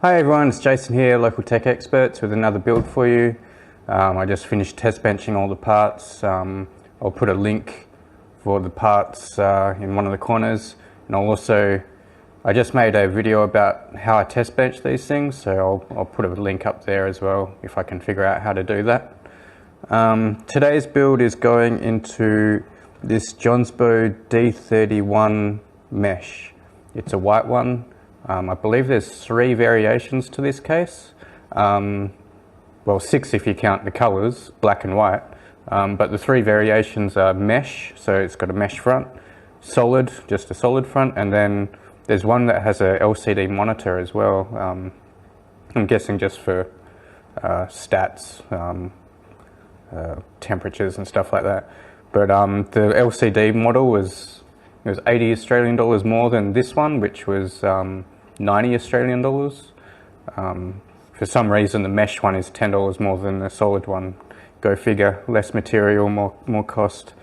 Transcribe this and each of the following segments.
Hi everyone, it's Jason here, Local Tech Experts, with another build for you. I just finished test benching all the parts. I'll put a link for the parts in one of the corners, and I just made a video about how I test bench these things, so I'll put a link up there as well if I can figure out how to do that. Today's build is going into this Jonsbo D31 Mesh. It's a white one. I believe there's 3 variations to this case. Well, 6 if you count the colors, black and white. But the 3 variations are mesh, so it's got a mesh front, solid, just a solid front, and then there's one that has a LCD monitor as well. I'm guessing just for stats, temperatures and stuff like that. But the LCD model was 80 Australian dollars more than this one, which was 90 Australian dollars. For some reason the mesh one is $10 more than the solid one. Go figure, less material, more cost.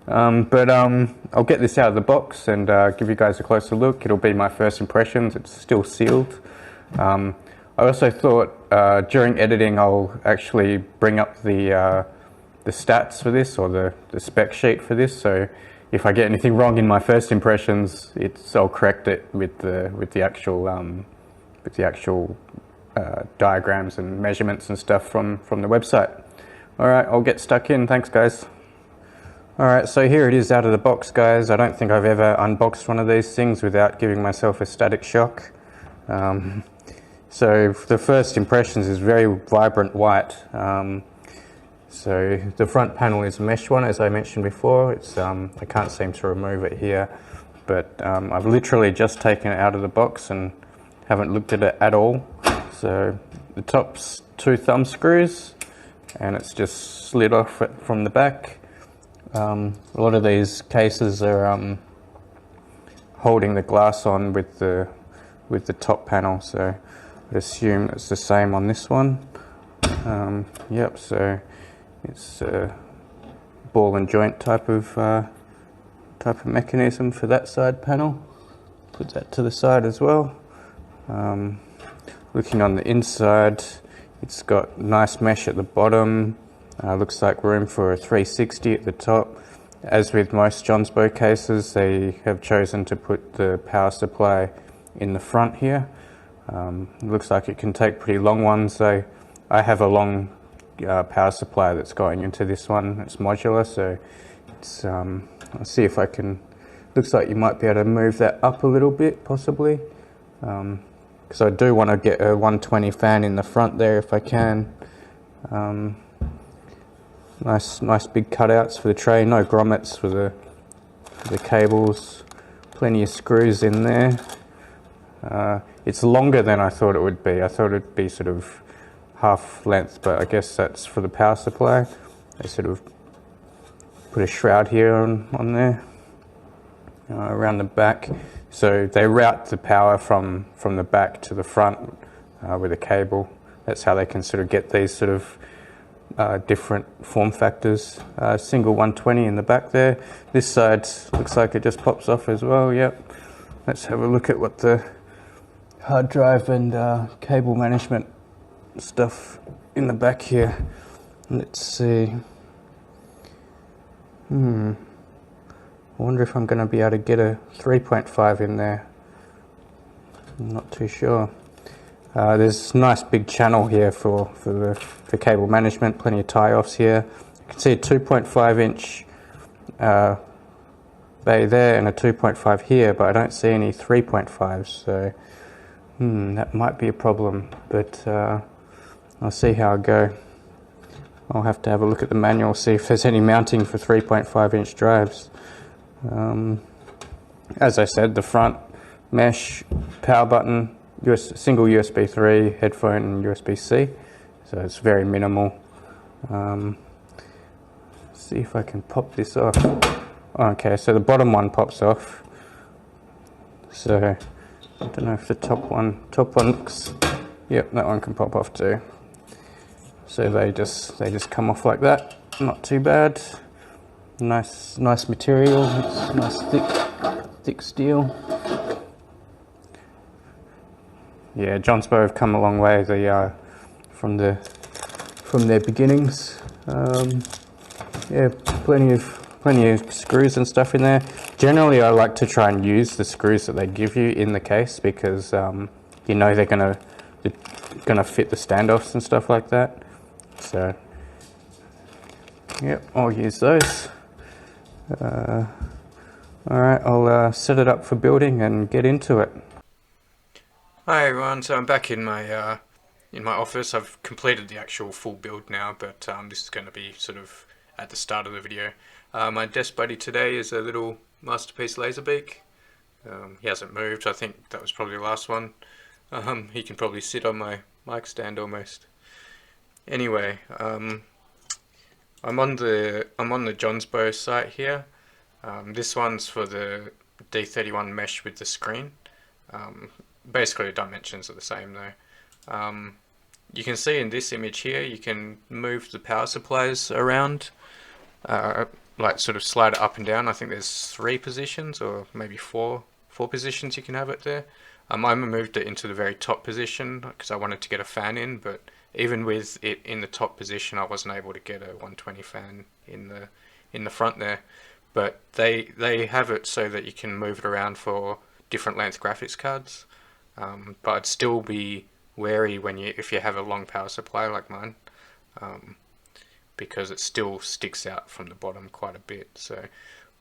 I'll get this out of the box and give you guys a closer look. It'll be my first impressions. It's still sealed. I also thought during editing I'll actually bring up the stats for this, or the spec sheet for this, so if I get anything wrong in my first impressions, I'll correct it with the actual diagrams and measurements and stuff from the website. All right, I'll get stuck in. Thanks, guys. All right, so here it is out of the box, guys. I don't think I've ever unboxed one of these things without giving myself a static shock. So the first impressions is very vibrant white. So the front panel is a mesh one, as I mentioned before. It's I can't seem to remove it here, but I've literally just taken it out of the box and haven't looked at it at all. So the top's 2 thumb screws, and it's just slid off from the back. A lot of these cases are holding the glass on with the top panel, so I'd assume it's the same on this one. Yep, so it's a ball and joint type of mechanism for that side panel. Put that to the side as well. Looking on the inside, it's got nice mesh at the bottom. Looks like room for a 360 at the top. As with most Jonsbo cases, they have chosen to put the power supply in the front here. Looks like it can take pretty long ones. I have a long power supply that's going into this one. It's modular, so it's I'll see if I can. Looks like you might be able to move that up a little bit, possibly, because I do want to get a 120 fan in the front there if I can. Nice big cutouts for the tray. No grommets for the cables. Plenty of screws in there. It's longer than I thought it would be. I thought it'd be sort of half length, but I guess that's for the power supply. They sort of put a shroud here on there around the back, so they route the power from the back to the front with a cable. That's how they can sort of get these sort of different form factors. Single 120 in the back there. This side looks like it just pops off as well. Yep. Let's have a look at what the hard drive and cable management stuff in the back here. Let's see. I wonder if I'm going to be able to get a 3.5 in there. I'm not too sure. There's a nice big channel here for cable management. Plenty of tie-offs here. You can see a 2.5 inch bay there and a 2.5 here, but I don't see any 3.5s. So that might be a problem, but I'll see how I go. I'll have to have a look at the manual, see if there's any mounting for 3.5 inch drives. As I said, the front mesh, power button, single USB 3, headphone and USB-C, so it's very minimal. See if I can pop this off. Okay, so the bottom one pops off. So I don't know if the top one looks. Yep, that one can pop off too. So they just come off like that. Not too bad. Nice material. It's nice thick steel. yeah, Jonsbo have come a long way. They are from their beginnings. Yeah, plenty of screws and stuff in there. Generally, I like to try and use the screws that they give you in the case because you know they're gonna fit the standoffs and stuff like that. So, yep, I'll use those. Alright, I'll set it up for building and get into it. Hi everyone, so I'm back in my office. I've completed the actual full build now, but this is going to be sort of at the start of the video. My desk buddy today is a little Masterpiece Laserbeak. He hasn't moved. I think that was probably the last one. He can probably sit on my mic stand almost. Anyway, I'm on the Jonsbo site here. This one's for the D31 mesh with the screen. Basically the dimensions are the same though. You can see in this image here, you can move the power supplies around, like sort of slide it up and down. I think there's 3 positions or maybe four positions you can have it there. I moved it into the very top position because I wanted to get a fan in, but even with it in the top position, I wasn't able to get a 120 fan in the front there. But they have it so that you can move it around for different length graphics cards. But I'd still be wary if you have a long power supply like mine, because it still sticks out from the bottom quite a bit. So,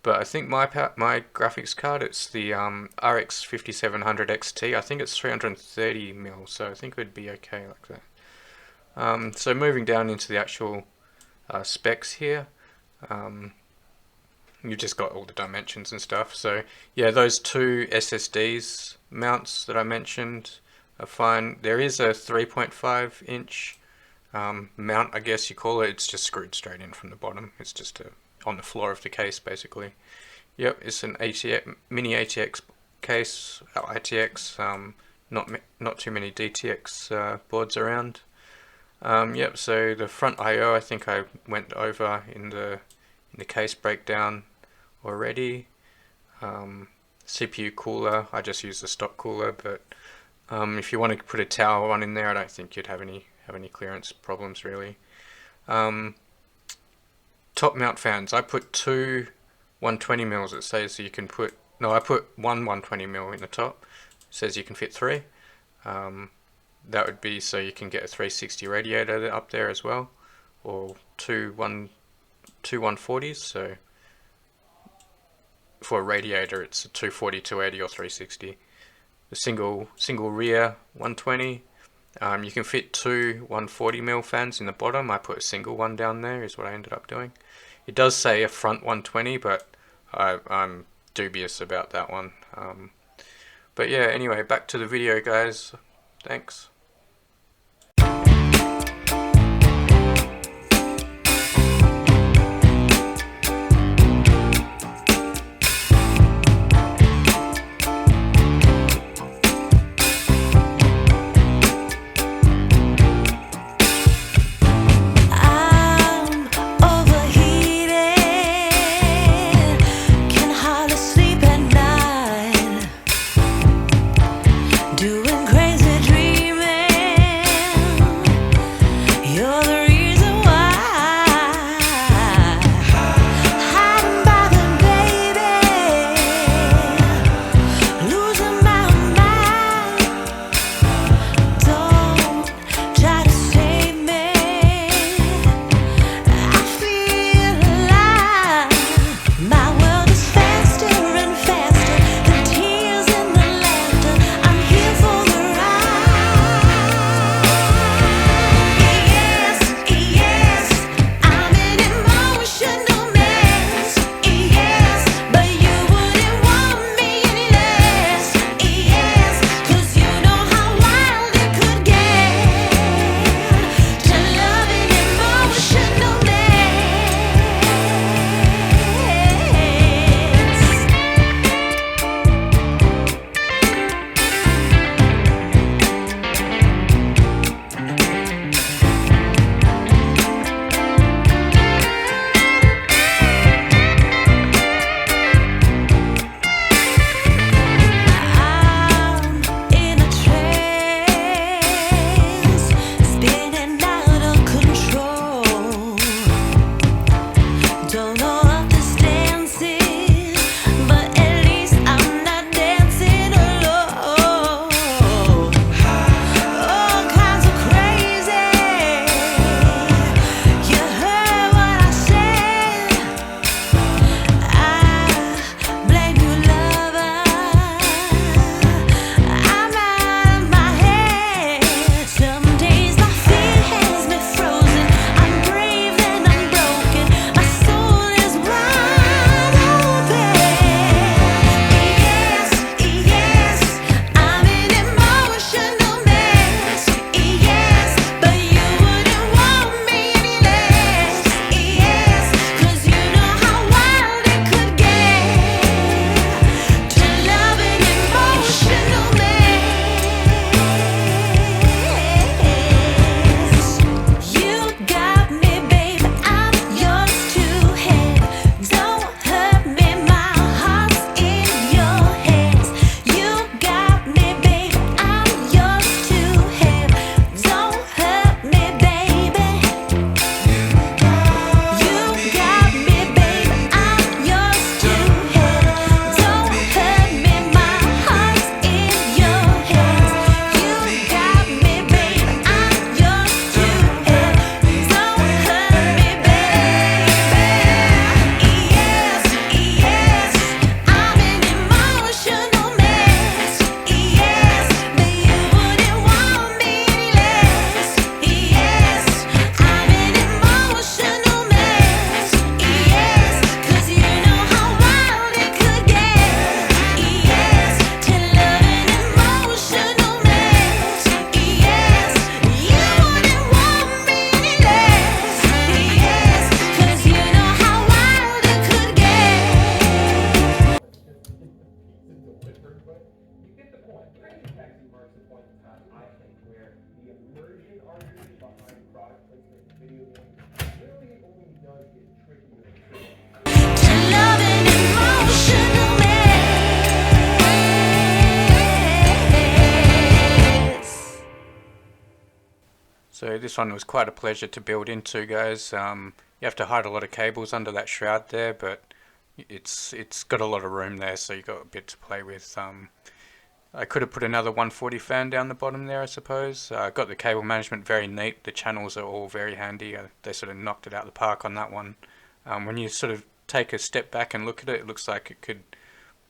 but I think my graphics card, it's the RX 5700 XT. I think it's 330 mil, so I think it would be okay like that. So moving down into the actual specs here, you've just got all the dimensions and stuff. So yeah, those 2 SSDs mounts that I mentioned are fine. There is a 3.5 inch mount, I guess you call it. It's just screwed straight in from the bottom. It's just on the floor of the case basically. Yep, it's an mini ATX case, ITX, not too many DTX boards around. Yep, so the front I/O I think I went over in the case breakdown already. CPU cooler, I just use the stock cooler, but if you want to put a tower one in there, I don't think you'd have any clearance problems really. Top mount fans, I put 2 120 mils. It says you can put, no, I put 1 120 mil in the top. It says you can fit 3. That would be so you can get a 360 radiator up there as well, or 2 140s. So for a radiator, it's a 240, 280, or 360. The single rear 120. You can fit 2 140 mil fans in the bottom. I put a single one down there, is what I ended up doing. It does say a front 120, but I'm dubious about that one. But yeah, anyway, back to the video, guys. Thanks. Doing crazy dreaming. So this one was quite a pleasure to build into, guys. You have to hide a lot of cables under that shroud there, but it's got a lot of room there, so you got a bit to play with. I could have put another 140 fan down the bottom there, I suppose. Got the cable management very neat. The channels are all very handy. They sort of knocked it out of the park on that one. When you sort of take a step back and look at it, it looks like it could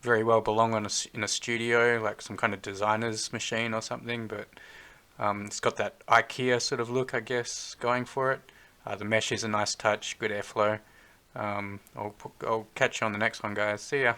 very well belong on in a studio, like some kind of designer's machine or something, but it's got that IKEA sort of look, I guess, going for it. The mesh is a nice touch, good airflow. I'll catch you on the next one, guys. See ya.